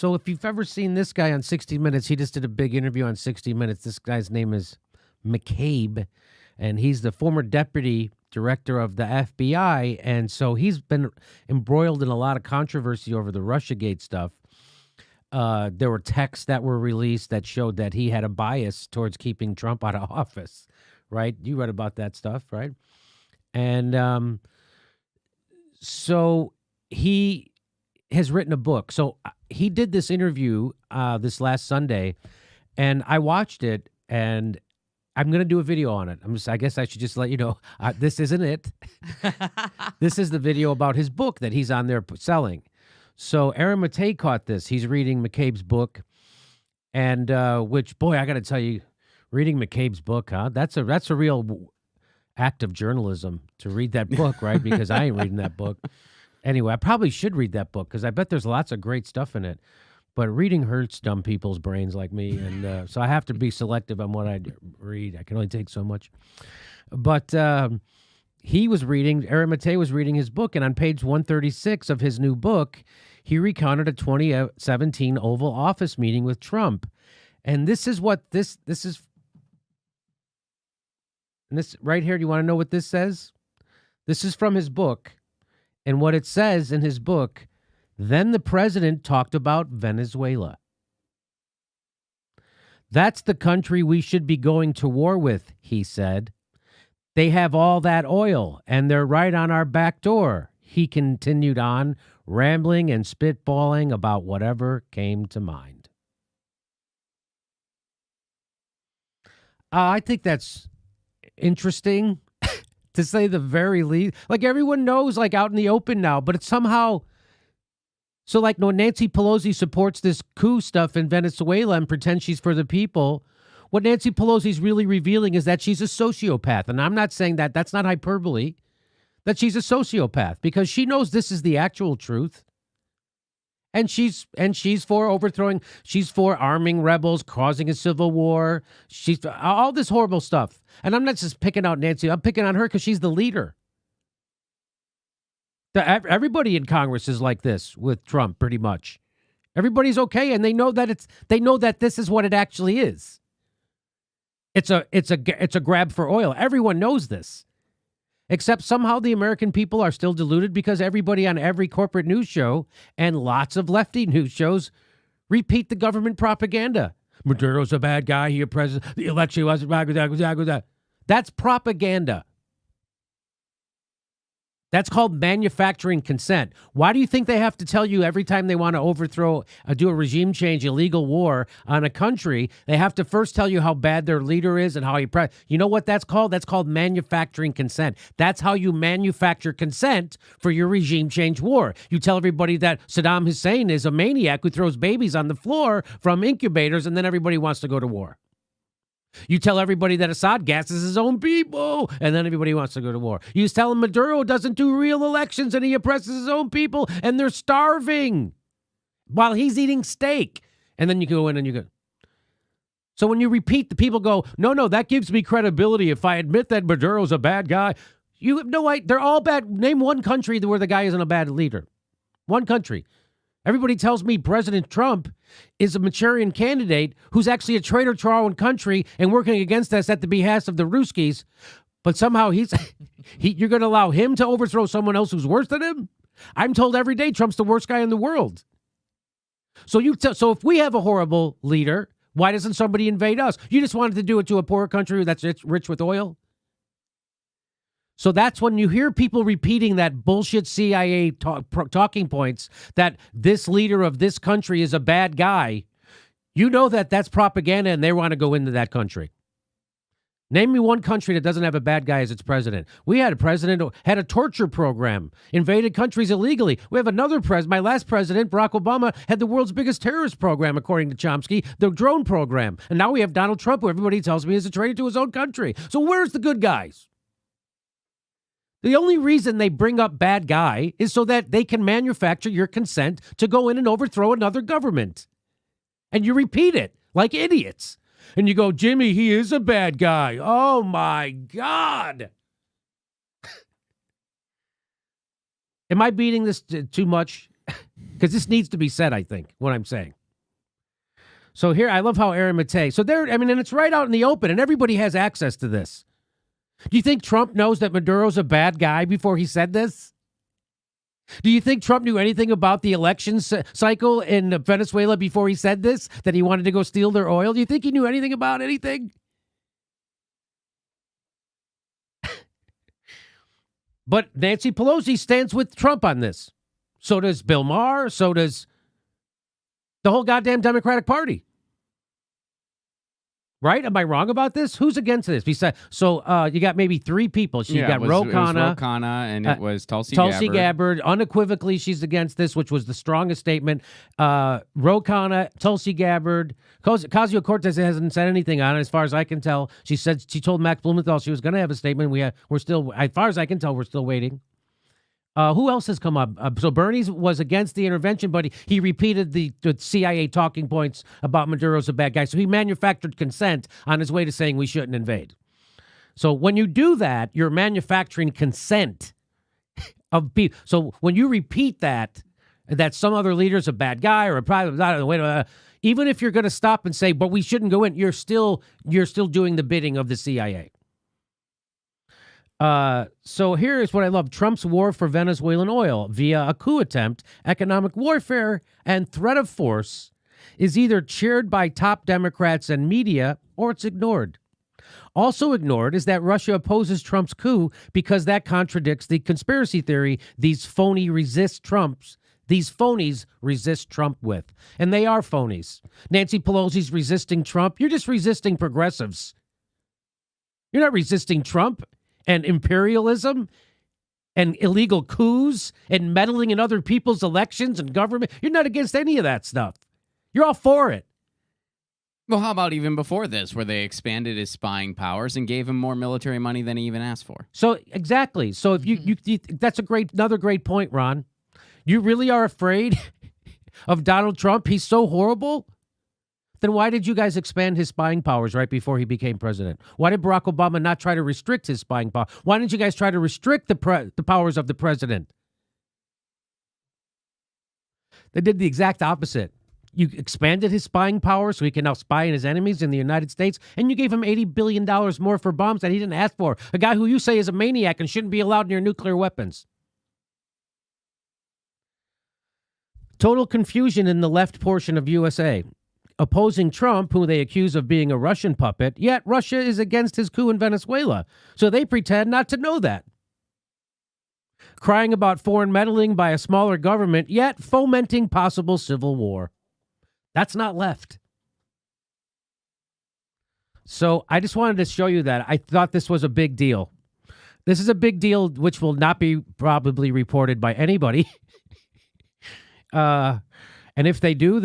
So if you've ever seen this guy on 60 Minutes, he just did a big interview on 60 Minutes. This guy's name is McCabe, and he's the former deputy director of the FBI. And so he's been embroiled in a lot of controversy over the Russiagate stuff. There were texts that were released that showed that he had a bias towards keeping Trump out of office, right? You read about that stuff, right? And so he has written a book. So he did this interview this last Sunday, and I watched it, and I'm going to do a video on it. I guess I should just let you know, this isn't it. This is the video about his book that he's on there selling. So Aaron Matei caught this. He's reading McCabe's book, and which, boy, I got to tell you, reading McCabe's book, that's a real act of journalism to read that book, right? Because I ain't reading that book. Anyway, I probably should read that book because I bet there's lots of great stuff in it. But reading hurts dumb people's brains like me, and so I have to be selective on what I read. I can only take so much. But Aaron Matei was reading his book, and on page 136 of his new book, he recounted a 2017 Oval Office meeting with Trump. And this is what this is. And this right here, do you want to know what this says? This is from his book. And what it says in his book, then the president talked about Venezuela. That's the country we should be going to war with, he said. They have all that oil, and they're right on our back door. He continued on, rambling and spitballing about whatever came to mind. I think that's interesting, to say the very least. Like, everyone knows, like, out in the open now, but it's somehow... So, like, no, Nancy Pelosi supports this coup stuff in Venezuela and pretends she's for the people. What Nancy Pelosi's really revealing is that she's a sociopath. And I'm not saying that. That's not hyperbole. That she's a sociopath because she knows this is the actual truth. And she's for overthrowing. She's for arming rebels, causing a civil war. She's all this horrible stuff. And I'm not just picking out Nancy. I'm picking on her because she's the leader. Everybody in Congress is like this with Trump, pretty much. Everybody's okay, and they know that this is what it actually is. It's a grab for oil. Everyone knows this, except somehow the American people are still deluded because everybody on every corporate news show and lots of lefty news shows repeat the government propaganda. Maduro's a bad guy. He a president. The election was bad. That's propaganda. That's called manufacturing consent. Why do you think they have to tell you every time they want to overthrow, do a regime change, illegal war on a country, they have to first tell you how bad their leader is and how he... You know what that's called? That's called manufacturing consent. That's how you manufacture consent for your regime change war. You tell everybody that Saddam Hussein is a maniac who throws babies on the floor from incubators, and then everybody wants to go to war. You tell everybody that Assad gasses his own people, and then everybody wants to go to war. You tell them Maduro doesn't do real elections, and he oppresses his own people, and they're starving while he's eating steak. And then you go in and you go. So when you repeat, the people go, no, that gives me credibility if I admit that Maduro's a bad guy. You have no idea. They're all bad. Name one country where the guy isn't a bad leader. One country. Everybody tells me President Trump is a Manchurian candidate who's actually a traitor to our own country and working against us at the behest of the Ruskies. But somehow you're going to allow him to overthrow someone else who's worse than him? I'm told every day Trump's the worst guy in the world. So if we have a horrible leader, why doesn't somebody invade us? You just wanted to do it to a poor country that's rich with oil? So that's when you hear people repeating that bullshit CIA talking points that this leader of this country is a bad guy. You know that that's propaganda and they want to go into that country. Name me one country that doesn't have a bad guy as its president. We had a president who had a torture program, invaded countries illegally. We have another president. My last president, Barack Obama, had the world's biggest terrorist program, according to Chomsky, the drone program. And now we have Donald Trump, who everybody tells me is a traitor to his own country. So where's the good guys? The only reason they bring up bad guy is so that they can manufacture your consent to go in and overthrow another government. And you repeat it like idiots. And you go, Jimmy, he is a bad guy. Oh, my God. Am I beating this too much? because this needs to be said, I think, what I'm saying. So here, I love how Aaron Maté, so there, I mean, and it's right out in the open, and everybody has access to this. Do you think Trump knows that Maduro's a bad guy before he said this? Do you think Trump knew anything about the election cycle in Venezuela before he said this, that he wanted to go steal their oil? Do you think he knew anything about anything? But Nancy Pelosi stands with Trump on this. So does Bill Maher. So does the whole goddamn Democratic Party. Right? Am I wrong about this? Who's against this? Besides, so you got maybe three people. You got Ro Khanna. And it was Tulsi Gabbard. Unequivocally, she's against this, which was the strongest statement. Ro Khanna, Tulsi Gabbard. Ocasio-Cortez hasn't said anything on it, as far as I can tell. She told Max Blumenthal she was going to have a statement. We're still, as far as I can tell, we're still waiting. Who else has come up? So Bernie was against the intervention, but he repeated the CIA talking points about Maduro's a bad guy. So he manufactured consent on his way to saying we shouldn't invade. So when you do that, you're manufacturing consent of people. So when you repeat that some other leader's a bad guy or a private, even if you're going to stop and say, but we shouldn't go in, you're still doing the bidding of the CIA. So here is what I love. Trump's war for Venezuelan oil via a coup attempt, economic warfare, and threat of force is either cheered by top Democrats and media or it's ignored. Also ignored is that Russia opposes Trump's coup because that contradicts the conspiracy theory these phonies resist Trump with. And they are phonies. Nancy Pelosi's resisting Trump. You're just resisting progressives. You're not resisting Trump and imperialism and illegal coups and meddling in other people's elections and government. You're not against any of that stuff. You're all for it. Well, how about even before this, where they expanded his spying powers and gave him more military money than he even asked for? So exactly. So if you that's another great point, Ron. You really are afraid of Donald Trump? He's so horrible? Then why did you guys expand his spying powers right before he became president? Why did Barack Obama not try to restrict his spying power? Why didn't you guys try to restrict the powers of the president? They did the exact opposite. You expanded his spying power so he can now spy on his enemies in the United States, and you gave him $80 billion more for bombs that he didn't ask for. A guy who you say is a maniac and shouldn't be allowed near nuclear weapons. Total confusion in the left portion of USA. Opposing Trump, who they accuse of being a Russian puppet, yet Russia is against his coup in Venezuela. So they pretend not to know that. Crying about foreign meddling by a smaller government, yet fomenting possible civil war. That's not left. So I just wanted to show you that. I thought this was a big deal. This is a big deal which will not be probably reported by anybody. And if they do,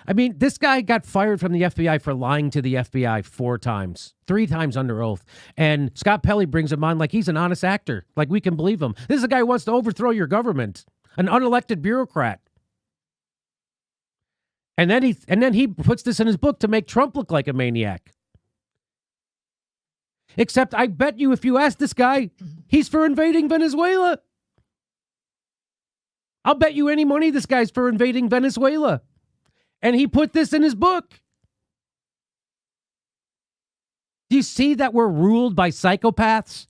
this guy got fired from the FBI for lying to the FBI 4 times, 3 times under oath. And Scott Pelley brings him on like he's an honest actor, like we can believe him. This is a guy who wants to overthrow your government, an unelected bureaucrat. And then he puts this in his book to make Trump look like a maniac. Except I bet you if you ask this guy, he's for invading Venezuela. I'll bet you any money this guy's for invading Venezuela. And he put this in his book. Do you see that we're ruled by psychopaths?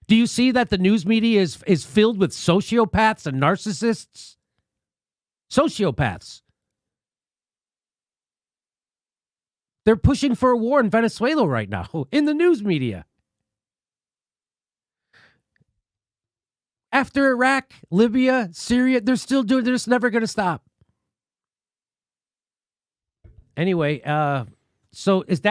Do you see that the news media is filled with sociopaths and narcissists? Sociopaths. They're pushing for a war in Venezuela right now in the news media. After Iraq, Libya, Syria, they're just never going to stop. Anyway, so is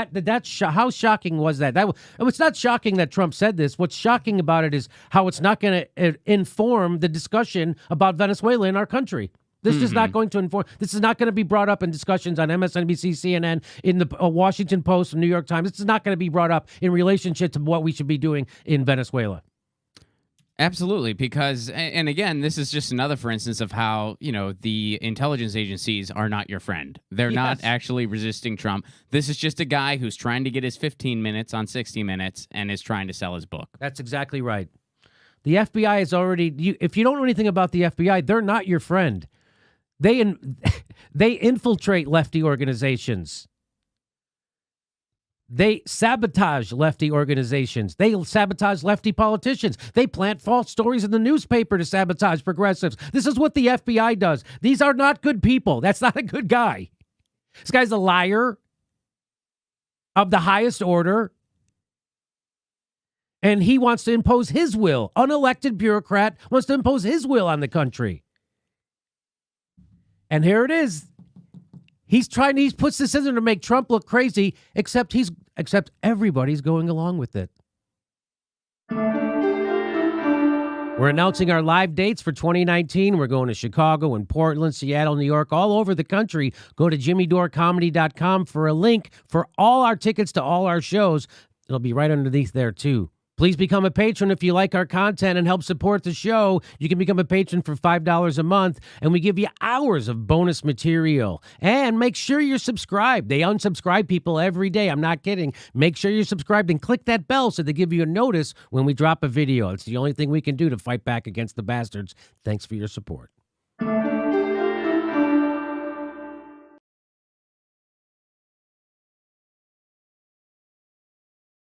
how shocking was that? It's not shocking that Trump said this. What's shocking about it is how it's not going to inform the discussion about Venezuela in our country. This is not going to inform. This is not going to be brought up in discussions on MSNBC, CNN, in the Washington Post, and New York Times. This is not going to be brought up in relationship to what we should be doing in Venezuela. Absolutely, because, and again, this is just another, for instance, of how, the intelligence agencies are not your friend. They're not actually resisting Trump. This is just a guy who's trying to get his 15 minutes on 60 Minutes and is trying to sell his book. That's exactly right. The FBI is already, if you don't know anything about the FBI, they're not your friend. They infiltrate lefty organizations. They sabotage lefty organizations. They sabotage lefty politicians. They plant false stories in the newspaper to sabotage progressives. This is what the FBI does. These are not good people. That's not a good guy. This guy's a liar of the highest order. And he wants to impose his will. Unelected bureaucrat wants to impose his will on the country. And here it is. He puts this in there to make Trump look crazy, except everybody's going along with it. We're announcing our live dates for 2019. We're going to Chicago and Portland, Seattle, New York, all over the country. Go to jimmydorecomedy.com for a link for all our tickets to all our shows. It'll be right underneath there, too. Please become a patron if you like our content and help support the show. You can become a patron for $5 a month, and we give you hours of bonus material. And make sure you're subscribed. They unsubscribe people every day. I'm not kidding. Make sure you're subscribed and click that bell so they give you a notice when we drop a video. It's the only thing we can do to fight back against the bastards. Thanks for your support.